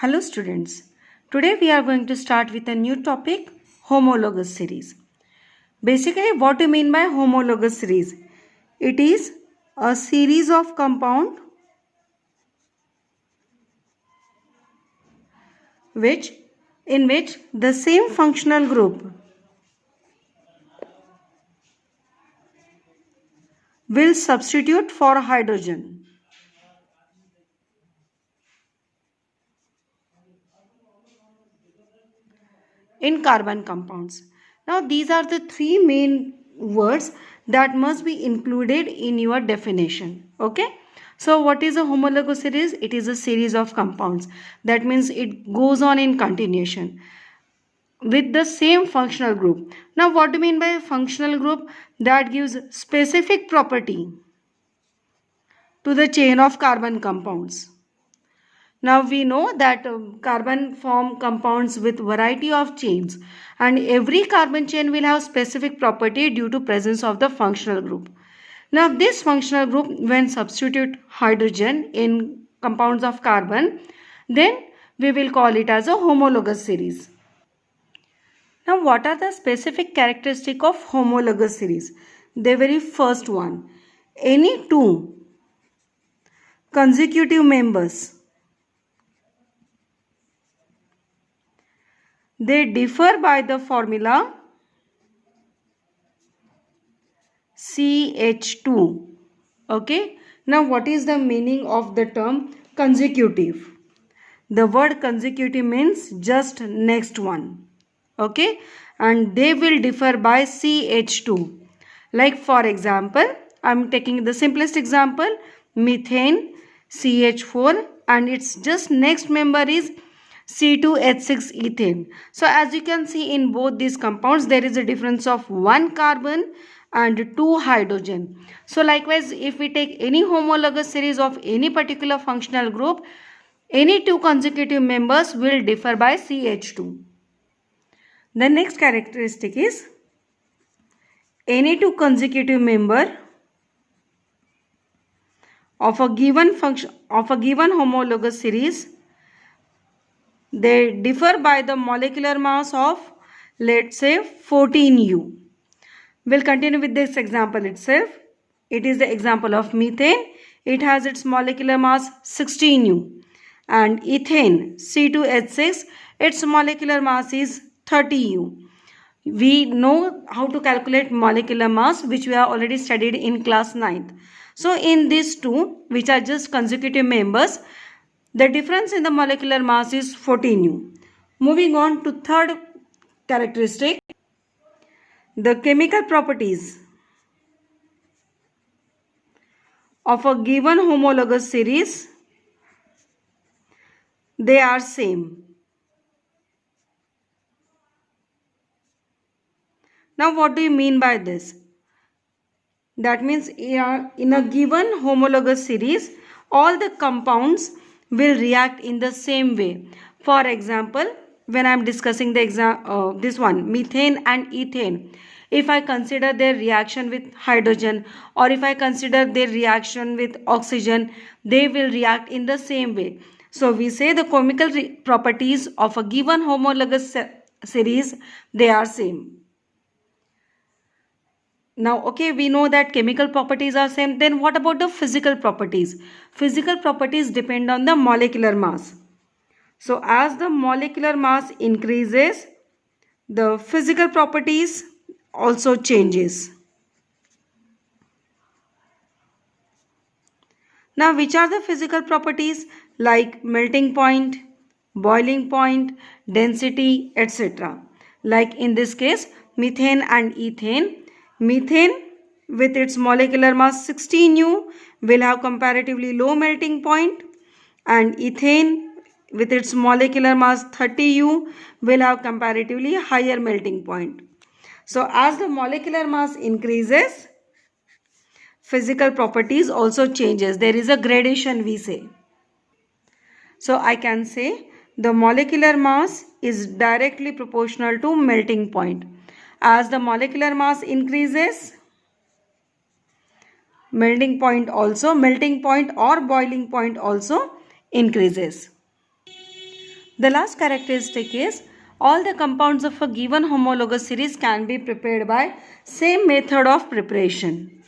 Hello students, today we are going to start with a new topic, homologous series. Basically what do you mean by homologous series? It is a series of compound in which the same functional group will substitute for hydrogen. In carbon compounds. Now these are the three main words that must be included in your definition. Okay. So what is a homologous series? It is a series of compounds. That means it goes on in continuation with the same functional group. Now what do you mean by a functional group? That gives specific property to the chain of carbon compounds. Now we know that carbon form compounds with variety of chains, and every carbon chain will have specific property due to presence of the functional group. Now this functional group, when substitute hydrogen in compounds of carbon, then we will call it as a homologous series. Now what are the specific characteristics of homologous series? The very first one, any two consecutive members, they differ by the formula CH2. Okay. Now what is the meaning of the term consecutive? The word consecutive means just next one. Okay. And they will differ by CH2. Like for example, I am taking the simplest example, methane CH4, and its just next member is C2H6 ethane. So as you can see in both these compounds, there is a difference of 1 carbon and 2 hydrogen. So likewise, if we take any homologous series of any particular functional group, any two consecutive members will differ by CH2. The next characteristic is any two consecutive member of a given homologous series, they differ by the molecular mass of, let's say, 14U. We'll continue with this example itself. It is the example of methane. It has its molecular mass 16U. And ethane C2H6, its molecular mass is 30U. We know how to calculate molecular mass, which we have already studied in class 9th. So in these two, which are just consecutive members, the difference in the molecular mass is 14U. Moving on to third characteristic, the chemical properties of a given homologous series, they are same. Now what do you mean by this? That means in a given homologous series, all the compounds will react in the same way. For example, when I am discussing the this one, methane and ethane, if I consider their reaction with hydrogen, or if I consider their reaction with oxygen, they will react in the same way. So we say the chemical properties of a given homologous series, they are same. Now, okay, we know that chemical properties are same. Then what about the physical properties? Physical properties depend on the molecular mass. So as the molecular mass increases, the physical properties also changes. Now, which are the physical properties? Like melting point, boiling point, density, etc. Like in this case, methane and ethane. Methane with its molecular mass 16U will have comparatively low melting point, and ethane with its molecular mass 30U will have comparatively higher melting point. So as the molecular mass increases, physical properties also changes. There is a gradation, we say. So I can say the molecular mass is directly proportional to melting point. As the molecular mass increases, melting point or boiling point also increases. The last characteristic is all the compounds of a given homologous series can be prepared by same method of preparation.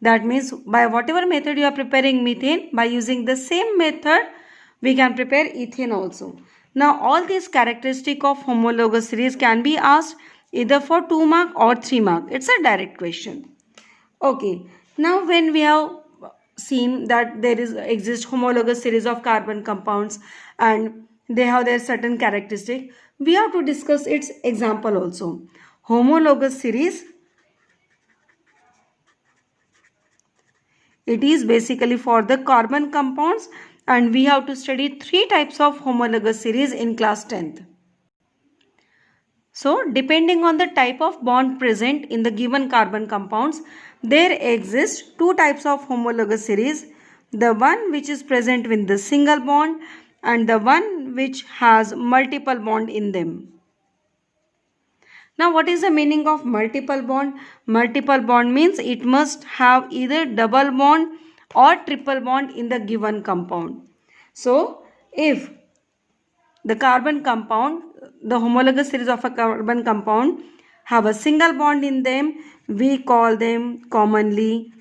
That means by whatever method you are preparing methane, by using the same method, we can prepare ethane also. Now all these characteristics of homologous series can be asked either for 2 mark or 3 mark. It's a direct question. Okay, now when we have seen that there exist homologous series of carbon compounds and they have their certain characteristic, we have to discuss its example also. Homologous series, it is basically for the carbon compounds, and we have to study 3 types of homologous series in class 10th. So, depending on the type of bond present in the given carbon compounds, there exist 2 types of homologous series. The one which is present with the single bond and the one which has multiple bond in them. Now, what is the meaning of multiple bond? Multiple bond means it must have either double bond or triple bond in the given compound. So, if the carbon compound, the homologous series of a carbon compound have a single bond in them, we call them commonly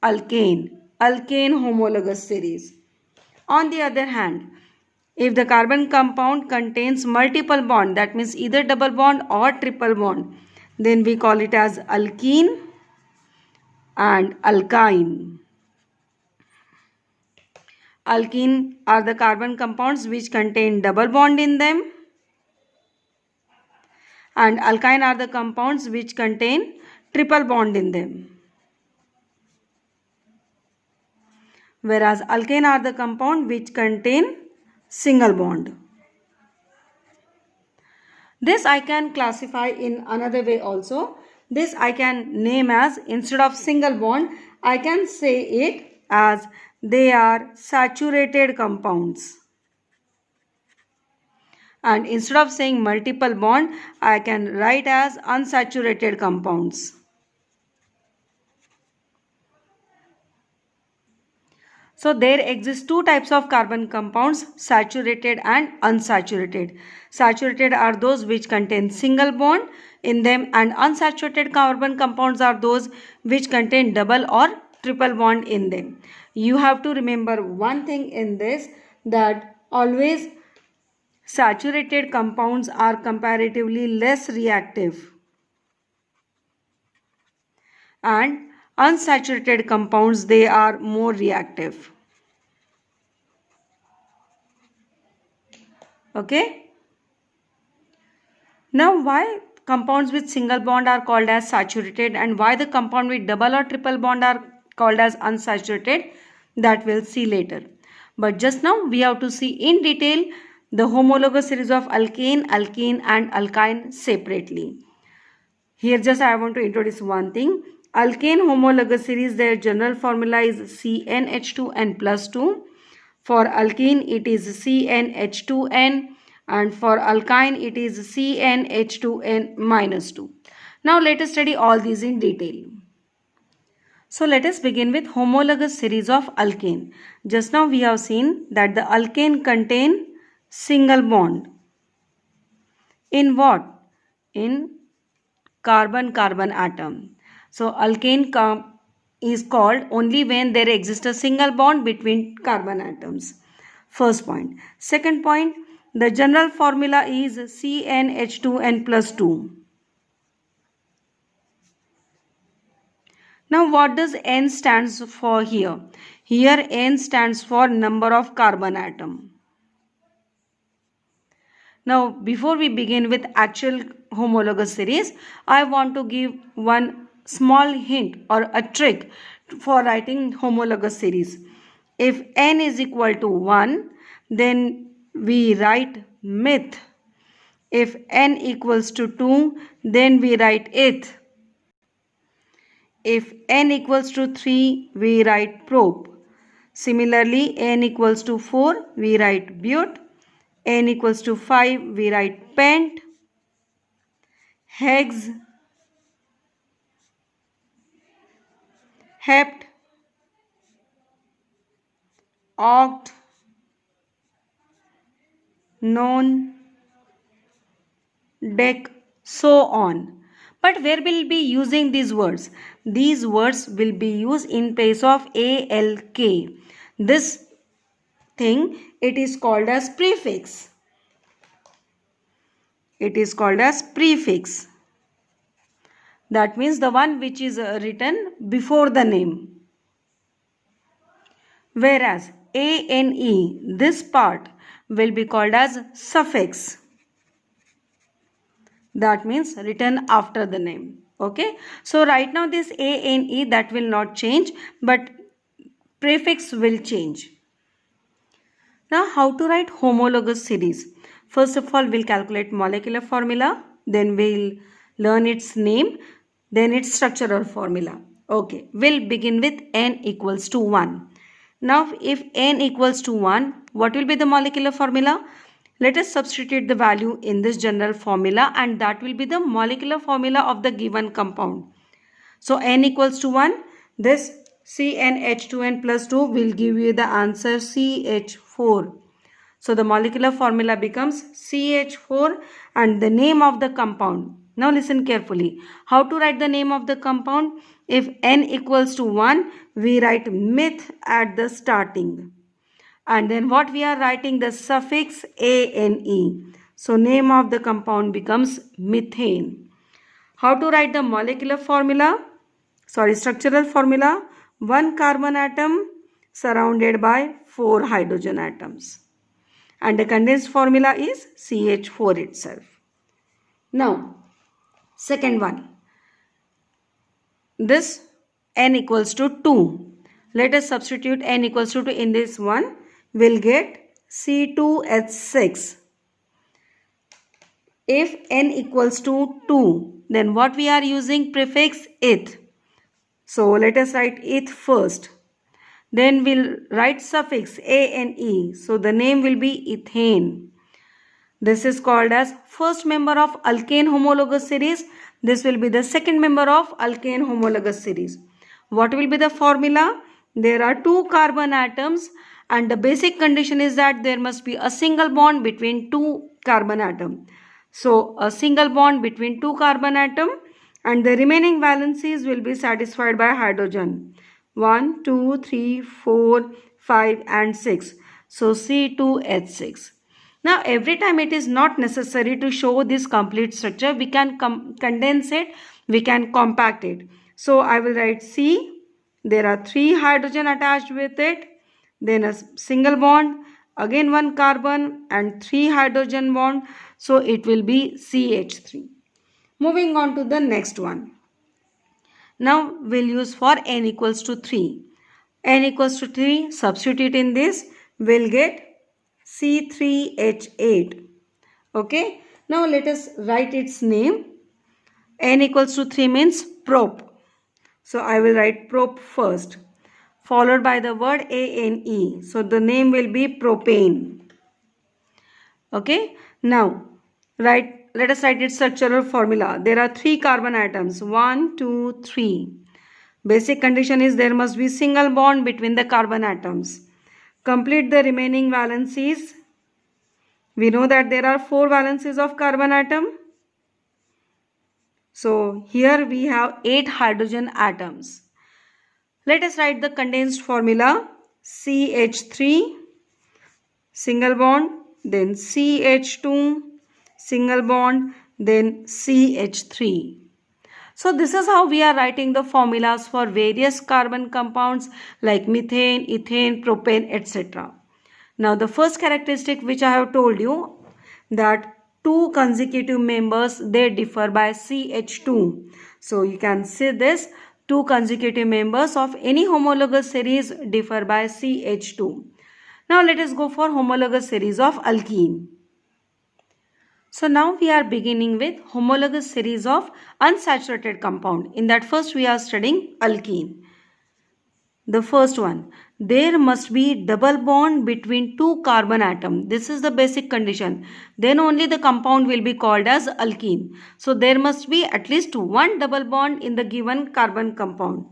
alkane. Alkane homologous series. On the other hand, if the carbon compound contains multiple bond, that means either double bond or triple bond, then we call it as alkene and alkyne. Alkene are the carbon compounds which contain double bond in them, and alkyne are the compounds which contain triple bond in them. Whereas alkane are the compound which contain single bond. This I can classify in another way also. This I can name as, instead of single bond, I can say it as they are saturated compounds. And instead of saying multiple bond, I can write as unsaturated compounds. So there exist 2 types of carbon compounds, saturated and unsaturated. Saturated are those which contain single bond in them, and unsaturated carbon compounds are those which contain double or triple bond in them. You have to remember one thing in this, that always saturated compounds are comparatively less reactive and unsaturated compounds, they are more reactive. Okay. Now, why compounds with single bond are called as saturated and why the compound with double or triple bond are called as unsaturated, that we'll see later. But just now we have to see in detail the homologous series of alkane, alkene and alkyne separately. Here just I want to introduce one thing. Alkane homologous series, their general formula is CnH2n plus 2. For alkene it is CnH2n, and for alkyne it is CnH2n minus 2. Now let us study all these in detail. So let us begin with homologous series of alkane. Just now we have seen that the alkane contain single bond. In what? In carbon-carbon atom. So alkane is called only when there exists a single bond between carbon atoms. First point. Second point, the general formula is CnH2n plus 2. Now what does N stands for here? Here N stands for number of carbon atom. Now before we begin with actual homologous series, I want to give one small hint or a trick for writing homologous series. If N is equal to 1, then we write meth. If N equals to 2, then we write eth. If N equals to 3, we write prop. Similarly, N equals to 4, we write but. N equals to 5, we write pent, hex, hept, oct, non, dec, so on. But where will be using these words? These words will be used in place of ALK. This thing, it is called as prefix. It is called as prefix. That means the one which is written before the name. Whereas ANE, this part will be called as suffix. That means written after the name. Okay. So right now this ANE, that will not change, but prefix will change. Now how to write homologous series? First of all, we'll calculate molecular formula. Then we'll learn its name. Then its structural formula. Okay. We'll begin with N equals to 1. Now if N equals to 1, what will be the molecular formula? Let us substitute the value in this general formula, and that will be the molecular formula of the given compound. So N equals to 1. This CnH2n plus 2 will give you the answer CH4. So the molecular formula becomes CH4 and the name of the compound. Now listen carefully. How to write the name of the compound? If N equals to 1, we write meth at the starting. And then what we are writing? The suffix ANE. So name of the compound becomes methane. How to write the molecular formula? Structural formula. 1 carbon atom surrounded by 4 hydrogen atoms. And the condensed formula is CH4 itself. Now, second one. This N equals to 2. Let us substitute N equals to 2 in this one. We'll get C2H6. If N equals to 2, then what we are using? Prefix eth. So let us write eth first. Then we'll write suffix ANE. So the name will be ethane. This is called as first member of alkane homologous series. This will be the second member of alkane homologous series. What will be the formula? There are 2 carbon atoms, and the basic condition is that there must be a single bond between 2 carbon atoms. So a single bond between 2 carbon atoms, and the remaining valencies will be satisfied by hydrogen. 1, 2, 3, 4, 5 and 6. So C2H6. Now every time it is not necessary to show this complete structure. We can condense it. We can compact it. So I will write C. There are 3 hydrogen attached with it. Then a single bond. Again 1 carbon and 3 hydrogen bond. So it will be CH3. Moving on to the next one. Now we'll use for N equals to 3. N equals to 3, substitute in this, we'll get C3H8. Okay. Now let us write its name. N equals to 3 means prop. So I will write prop first, followed by the word ANE. So the name will be propane. Okay. Now let us write its structural formula. There are 3 carbon atoms. 1, 2, 3. Basic condition is there must be single bond between the carbon atoms. Complete the remaining valencies. We know that there are 4 valencies of carbon atom. So here we have 8 hydrogen atoms. Let us write the condensed formula. CH3, single bond, then CH2, single bond, then CH3. So this is how we are writing the formulas for various carbon compounds like methane, ethane, propane, etc. Now the first characteristic which I have told you, that 2 consecutive members, they differ by CH2. So you can see this, 2 consecutive members of any homologous series differ by CH2. Now let us go for homologous series of alkene. So now we are beginning with homologous series of unsaturated compound. In that first we are studying alkene. The first one, there must be double bond between 2 carbon atoms. This is the basic condition. Then only the compound will be called as alkene. So there must be at least 1 double bond in the given carbon compound.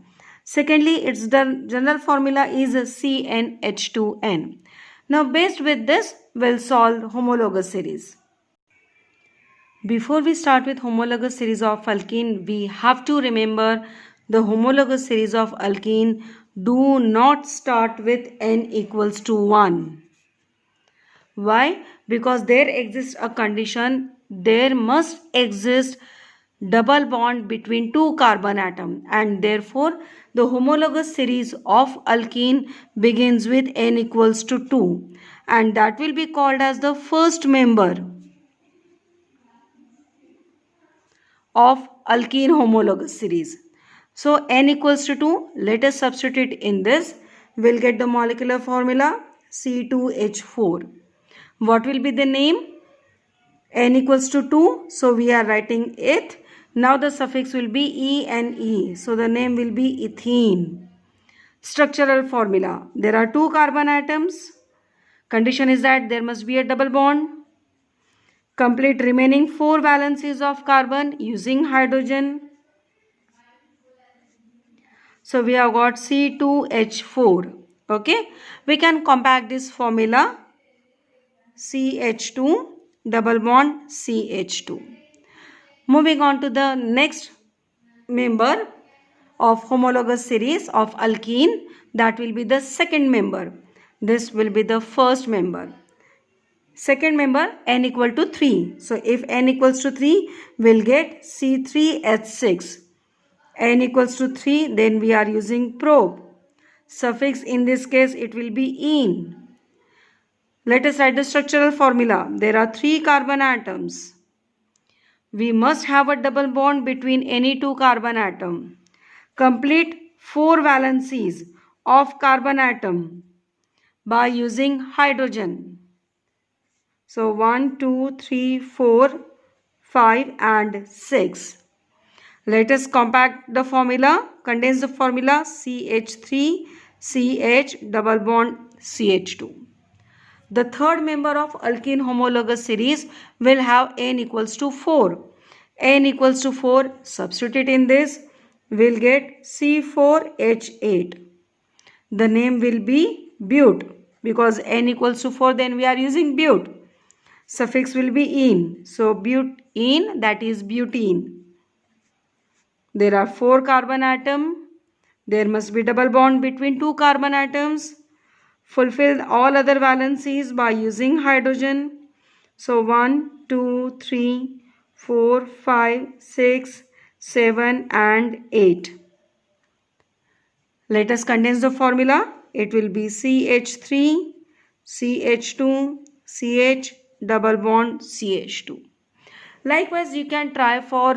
Secondly, its general formula is CnH2n. Now based with this, we'll solve homologous series. Before we start with homologous series of alkene, we have to remember the homologous series of alkene do not start with n equals to 1. Why? Because there exists a condition, there must exist double bond between two carbon atom, and therefore the homologous series of alkene begins with n equals to 2, and that will be called as the first member of alkene homologous series. So n equals to 2, let us substitute in this. We'll get the molecular formula C2H4. What will be the name? N equals to 2, so we are writing it. Now the suffix will be ene, so the name will be ethene. Structural formula: there are two carbon atoms. Condition is that there must be a double bond. Complete remaining 4 valencies of carbon using hydrogen. So we have got C2H4. Okay, we can compact this formula: CH2 double bond CH2. Moving on to the next member of homologous series of alkene, that will be the second member. This will be the first member. Second member, n equal to 3. So if n equals to 3, we'll get C3H6. N equals to 3, then we are using probe. Suffix in this case, it will be -ene. Let us write the structural formula. There are 3 carbon atoms. We must have a double bond between any 2 carbon atom. Complete 4 valencies of carbon atom by using hydrogen. So 1, 2, 3, 4, 5 and 6. Let us compact the formula, condense the formula CH3, CH double bond CH2. The third member of alkene homologous series will have n equals to 4. N equals to 4, substitute in this, we'll get C4H8. The name will be but, because n equals to 4, then we are using but. Suffix will be -ene. So butene, that is butene. There are 4 carbon atoms. There must be double bond between 2 carbon atoms. Fulfill all other valencies by using hydrogen. So 1, 2, 3, 4, 5, 6, 7 and 8. Let us condense the formula. It will be CH3, CH2, CH double bond CH2. Likewise, you can try for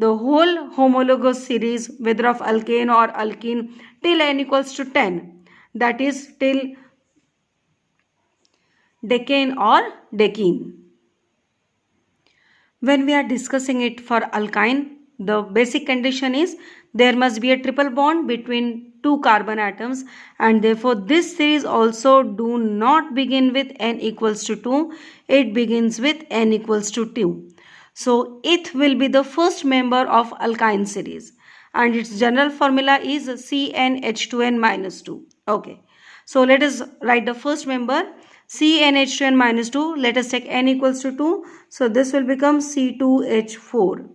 the whole homologous series, whether of alkane or alkene, till n equals to 10. That is till decane or decene. When we are discussing it for alkyne, the basic condition is there must be a triple bond between 2 carbon atoms, and therefore this series also do not begin with n equals to 2. It begins with n equals to 2. So it will be the first member of alkyne series, and its general formula is CnH2n-2. Okay, so let us write the first member CnH2n-2. Let us take n equals to 2. So this will become C2H4.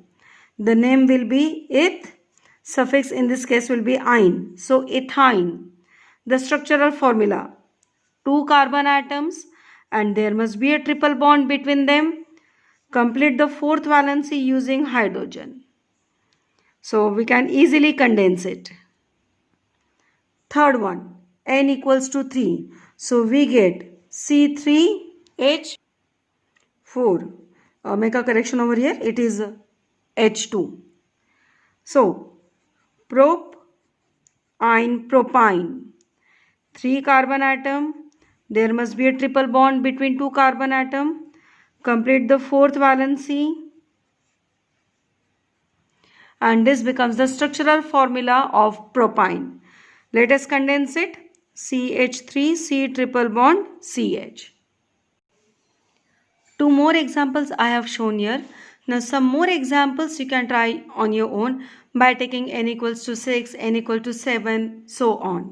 The name will be eth. Suffix in this case will be -ine. So ethyne. The structural formula: 2 carbon atoms, and there must be a triple bond between them. Complete the 4th valency using hydrogen. So we can easily condense it. Third one, n equals to 3. So we get C3H4. Make a correction over here. It is H2. So propyne, propyne. 3 carbon atom. There must be a triple bond between 2 carbon atom. Complete the 4th valency, and this becomes the structural formula of propyne. Let us condense it. CH3, C triple bond CH. 2 more examples I have shown here. Now some more examples you can try on your own by taking n equals to 6, n equal to 7, so on.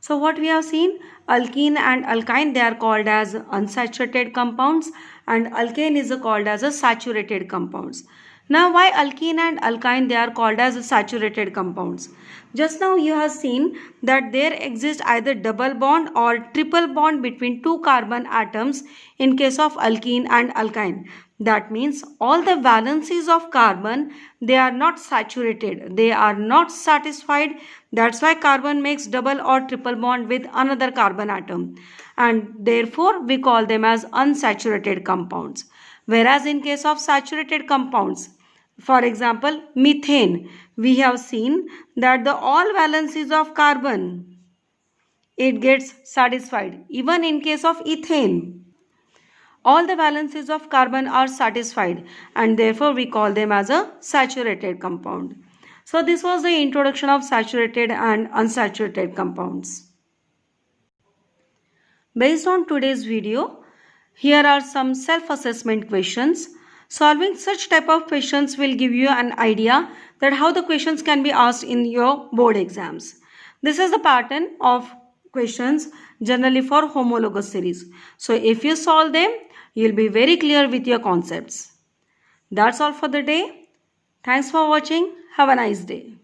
So what we have seen, alkene and alkyne, they are called as unsaturated compounds, and alkane is called as a saturated compounds. Now why alkene and alkyne, they are called as saturated compounds? Just now you have seen that there exists either double bond or triple bond between two carbon atoms in case of alkene and alkyne. That means all the valencies of carbon, they are not saturated, they are not satisfied. That's why carbon makes double or triple bond with another carbon atom, and therefore we call them as unsaturated compounds. Whereas in case of saturated compounds, for example methane, we have seen that the all valencies of carbon, it gets satisfied. Even in case of ethane, all the valencies of carbon are satisfied, and therefore we call them as a saturated compound. So this was the introduction of saturated and unsaturated compounds. Based on today's video, here are some self-assessment questions. Solving such type of questions will give you an idea that how the questions can be asked in your board exams. This is the pattern of questions generally for homologous series. So if you solve them, you'll be very clear with your concepts. That's all for the day. Thanks for watching. Have a nice day.